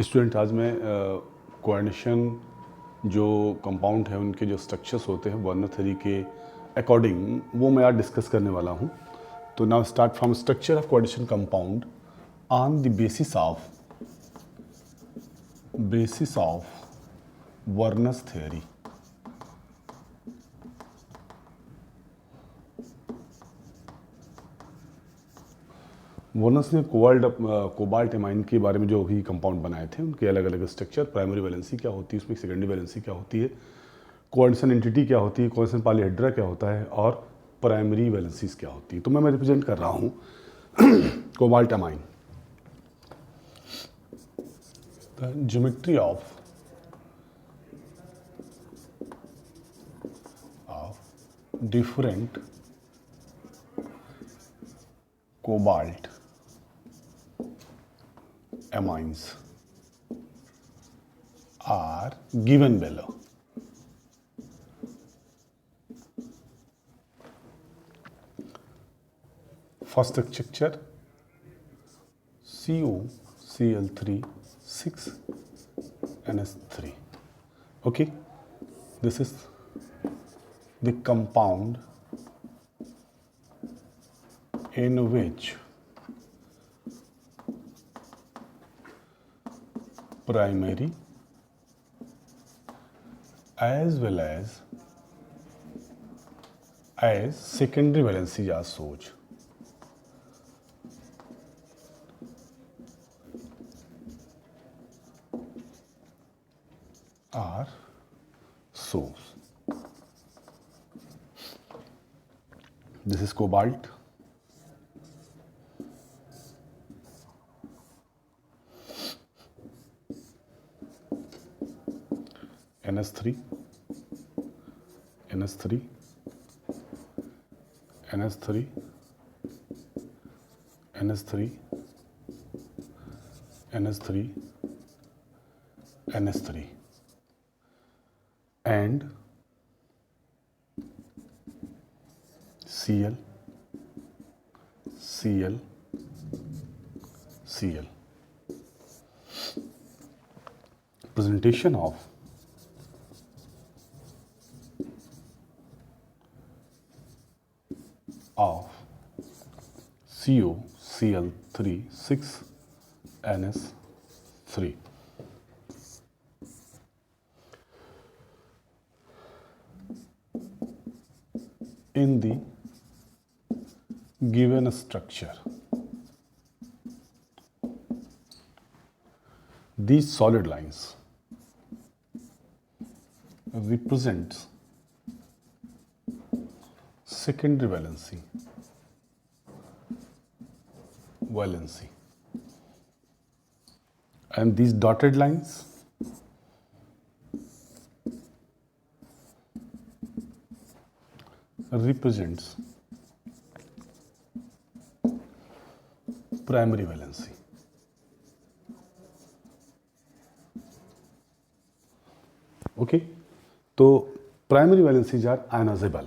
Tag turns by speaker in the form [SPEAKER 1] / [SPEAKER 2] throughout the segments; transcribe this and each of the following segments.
[SPEAKER 1] Student आज मैं coordination जो कंपाउंड है उनके जो स्ट्रक्चर्स होते हैं वर्नर थ्योरी के अकॉर्डिंग वो मैं आज डिस्कस करने वाला हूँ। तो now start from structure of coordination compound on the basis of Werner's theory. Werner's ने कोबाल्ट एमाइन के बारे में जो भी कंपाउंड बनाए थे उनके अलग अलग स्ट्रक्चर, प्राइमरी वैलेंसी क्या होती है, उसमें सेकेंडरी वैलेंसी क्या होती है, कोऑर्डिनेशन एंटिटी क्या होती है, कोऑर्डिनेशन पॉलीहेड्रा क्या होता है और प्राइमरी वैलेंसीज क्या होती है। तो मैं रिप्रेजेंट कर रहा हूँ cobalt amine. The geometry of different cobalt amines are given below. First structure CuCl3 6NH3. Okay, this is the compound in which primary as well as secondary valencies are shown. This is cobalt. NH3, NH3, NH3, NH3, NH3, NH3 and Cl, Cl, Cl. Presentation of CuCl3 6NH3. In the given structure, these solid lines represents secondary valency, and these dotted lines represents primary valency. Okay, so primary valencies are ionizable.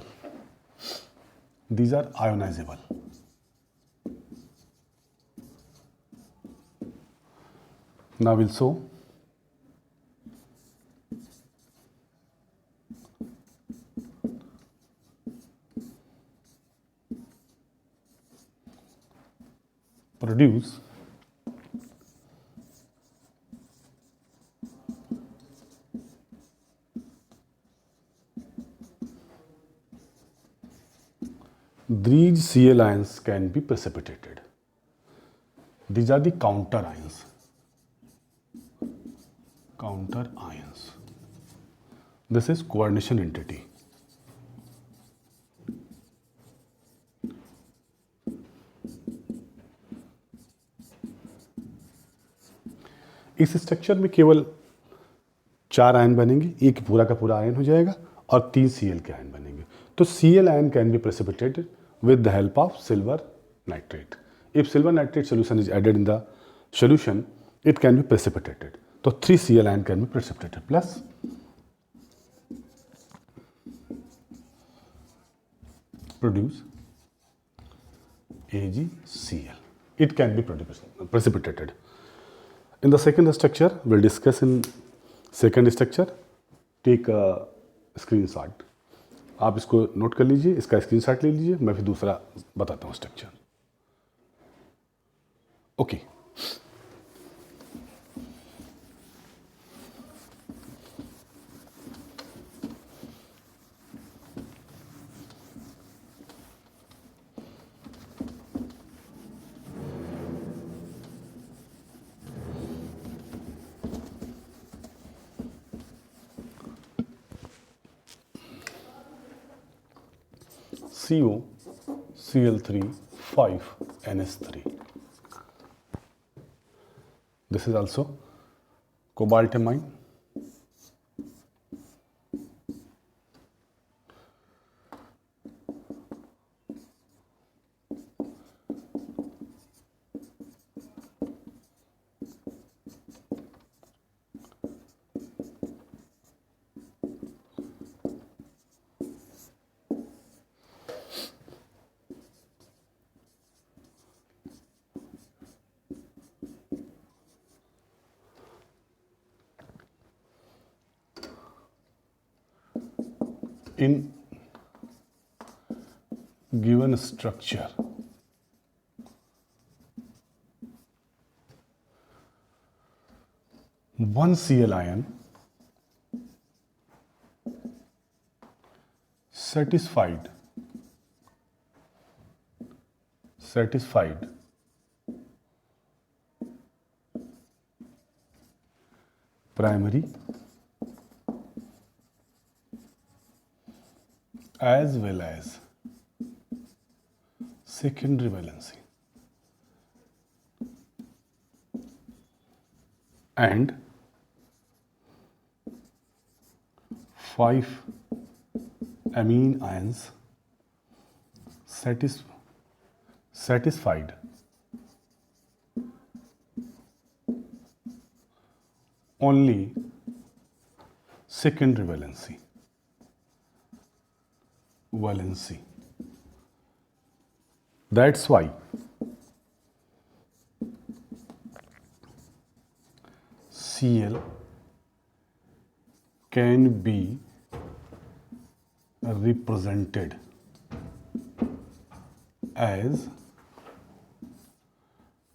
[SPEAKER 1] These are ionizable. Now we'll show produce these Cl ions can be precipitated. These are the counter ions. This is coordination entity. इस structure में केवल 4 ion बनेंगे, एक पूरा का पूरा ion हो जाएगा और 3 Cl के आयन बनेंगे। तो Cl ion can be precipitated with the help of silver nitrate. If silver nitrate solution is added in the solution, it can be precipitated. So 3 Cl ion can be precipitated plus produce AgCl. It can be precipitated. In the second structure, we'll discuss in second structure. Take a screenshot. आप इसको note कर लीजिए, इसका screenshot ले लीजिए, मैं फिर दूसरा बताता हूँ structure. Okay. CO, Cl3, 5NH3. This is also cobaltamine. In given structure, one Cl ion satisfied primary as well as secondary valency and 5 amine ions satisfied only secondary valency. That's why Cl can be represented as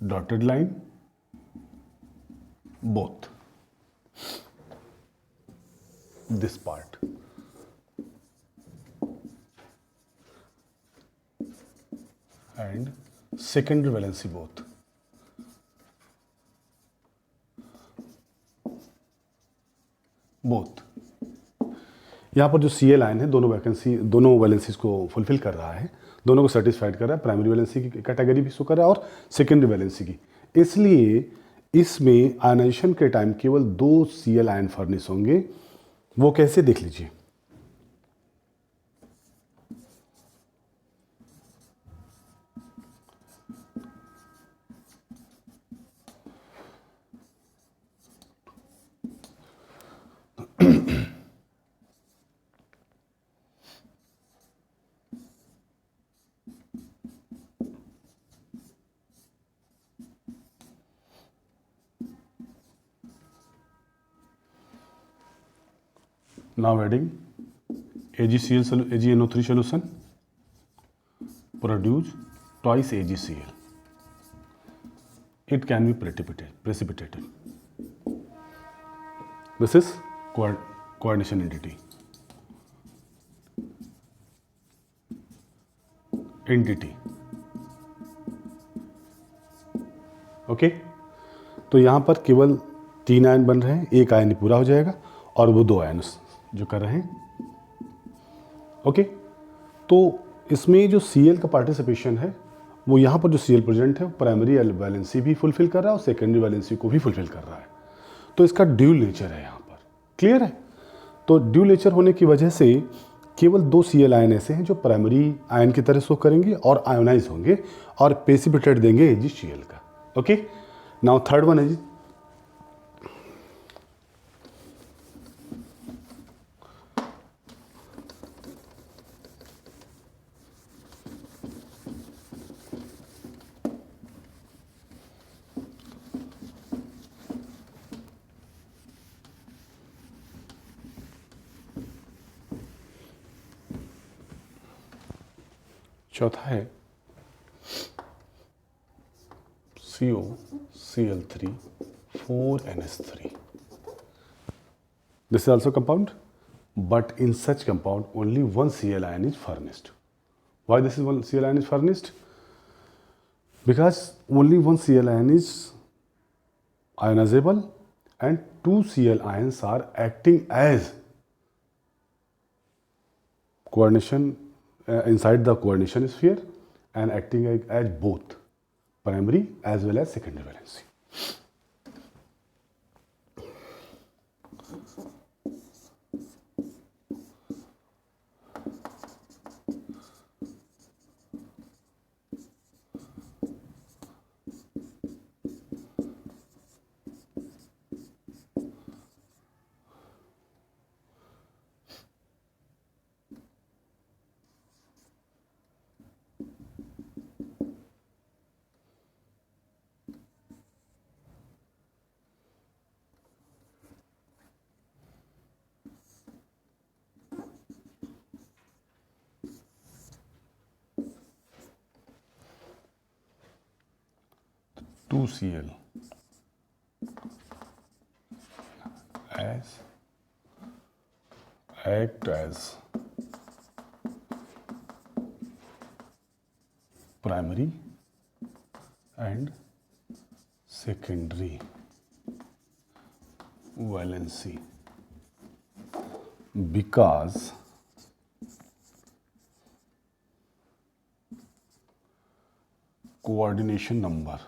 [SPEAKER 1] dotted line both. This part and secondary valency both. यहाँ पर जो Cl ion है दोनों valencies को fulfil कर रहा है, दोनों को सेटिस्फाइड कर रहा है, प्राइमरी वैलेंसी की कैटेगरी भी शो कर रहा है और सेकेंडरी वैलेंसी की. इसलिए इसमें आयनाइजेशन के टाइम केवल 2 Cl आयन फर्निश होंगे. वो कैसे, देख लीजिए. Now adding AgNO3 solution produce twice AgCl. It can be precipitated. This is coordination entity. Okay. तो यहाँ पर केवल 3 आयन बन रहे हैं, एक आयन पूरा हो जाएगा और वो 2 आयन जो कर रहे हैं. ओके. तो इसमें जो Cl का पार्टिसिपेशन है वो यहाँ पर जो Cl प्रेजेंट है प्राइमरी वैलेंसी भी फुलफिल कर रहा है और सेकेंडरी वैलेंसी को भी फुलफिल कर रहा है. तो इसका ड्यूल नेचर है यहाँ पर. क्लियर है. तो ड्यूल नेचर होने की वजह से केवल 2 Cl आयन ऐसे हैं जो प्राइमरी आयन की तरह शो करेंगे और आयोनाइज होंगे और प्रेसिपिटेट देंगे AgCl का. ओके. नाउ थर्ड वन है जी चौथा है COCl3 4NH3. This is also compound, but in such compound only one Cl ion is furnished. Why this is one Cl ion is furnished? Because only one Cl ion is ionizable and two Cl ions are acting as coordination inside the coordination sphere and acting as both primary as well as secondary valency. Two Cl act as primary and secondary valency because coordination number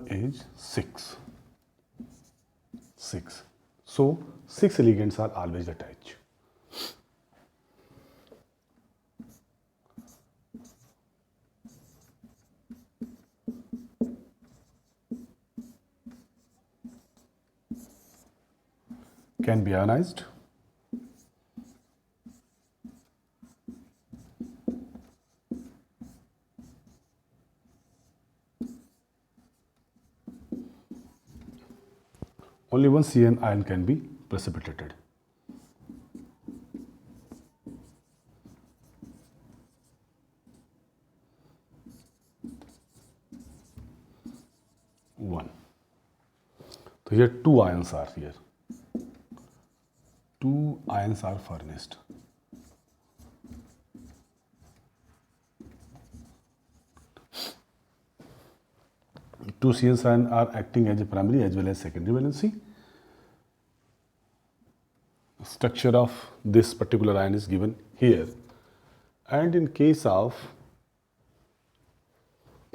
[SPEAKER 1] is 6. So 6 ligands are always attached. Can be ionized. Only one Cn ion can be precipitated. One. So here two ions are here. Two ions are furnished. Two Cn ions are acting as a primary as well as secondary valency. Structure of this particular ion is given here, and in case of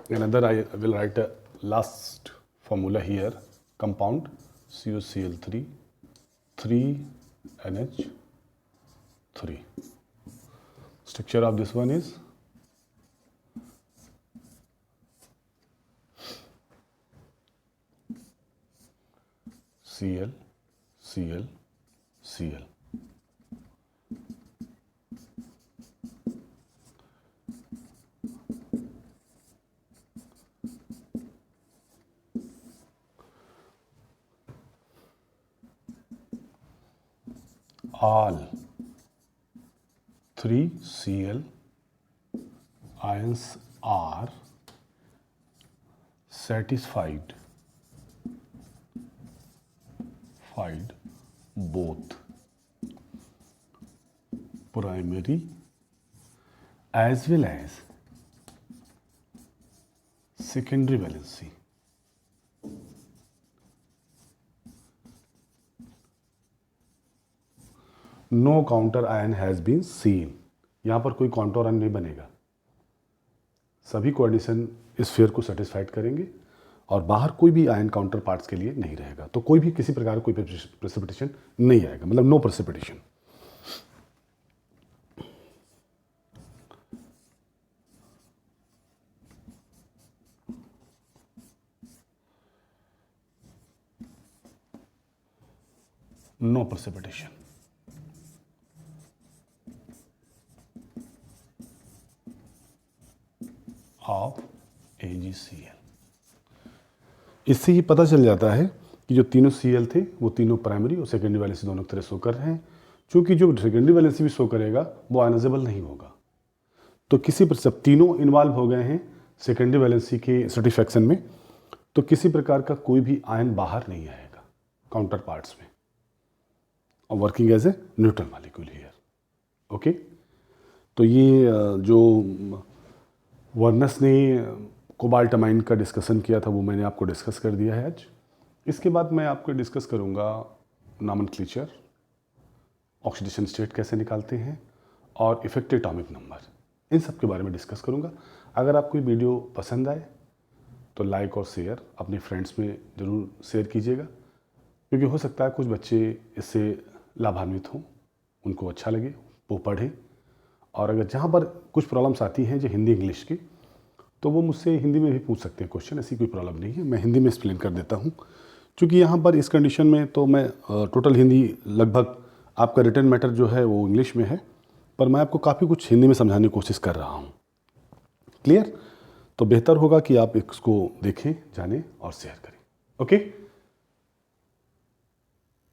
[SPEAKER 1] another, I will write a last formula here. Compound CuCl3 3NH3. Structure of this one is Cl Cl Cl. All 3 Cl ions are satisfied both primary as well as secondary valency. No counter ion has been seen. यहाँ पर कोई counter ion नहीं बनेगा. सभी coordination sphere को satisfied करेंगे और बाहर कोई भी आयन काउंटर पार्ट्स के लिए नहीं रहेगा. तो कोई भी किसी प्रकार कोई प्रेसिपिटेशन नहीं आएगा, मतलब no precipitation. No precipitation. Of AgCl. इससे ही पता चल जाता है कि जो तीनों Cl थे वो तीनों प्राइमरी और सेकेंडरी वाले से दोनों तरह शो कर रहे हैं. चूँकि जो सेकेंडरी वैलेंसी भी शो करेगा वो आयनाइजेबल नहीं होगा। तो किसी पर सब तीनों इन्वॉल्व हो गए हैं सेकेंडरी वैलेंसी के सर्टिफिकेशन में, तो किसी प्रकार का कोई भी आयन बाहर नहीं आएगा काउंटर पार्ट्स में, और working as a neutral molecule here. Okay, तो ये जो वर्नस ने कोबाल्ट अमाइन का डिस्कशन किया था वो मैंने आपको डिस्कस कर दिया है आज। इसके बाद मैं आपको डिस्कस करूँगा नॉमेनक्लेचर, ऑक्सीडेशन स्टेट कैसे निकालते हैं, और इफेक्टिव एटॉमिक नंबर, इन सब के बारे में डिस्कस करूँगा। अगर आपको ये वीडियो पसंद आए तो लाइक और शेयर अपने फ्रेंड्स में ज़रूर शेयर कीजिएगा, क्योंकि हो सकता है कुछ बच्चे इससे लाभान्वित हों, उनको अच्छा लगे, वो पढ़ें। और अगर जहाँ पर कुछ प्रॉब्लम्स आती हैं जो हिंदी इंग्लिश की, तो वो मुझसे हिंदी में भी पूछ सकते हैं क्वेश्चन, ऐसी कोई प्रॉब्लम नहीं है, मैं हिंदी में एक्सप्लेन कर देता हूँ। क्योंकि यहाँ पर इस कंडीशन में तो मैं टोटल हिंदी लगभग, आपका रिटन मैटर जो है वो इंग्लिश में है, पर मैं आपको काफ़ी कुछ हिंदी में समझाने की कोशिश कर रहा हूँ। क्लियर? तो बेहतर होगा कि आप इसको देखें, जानें और शेयर करें। ओके।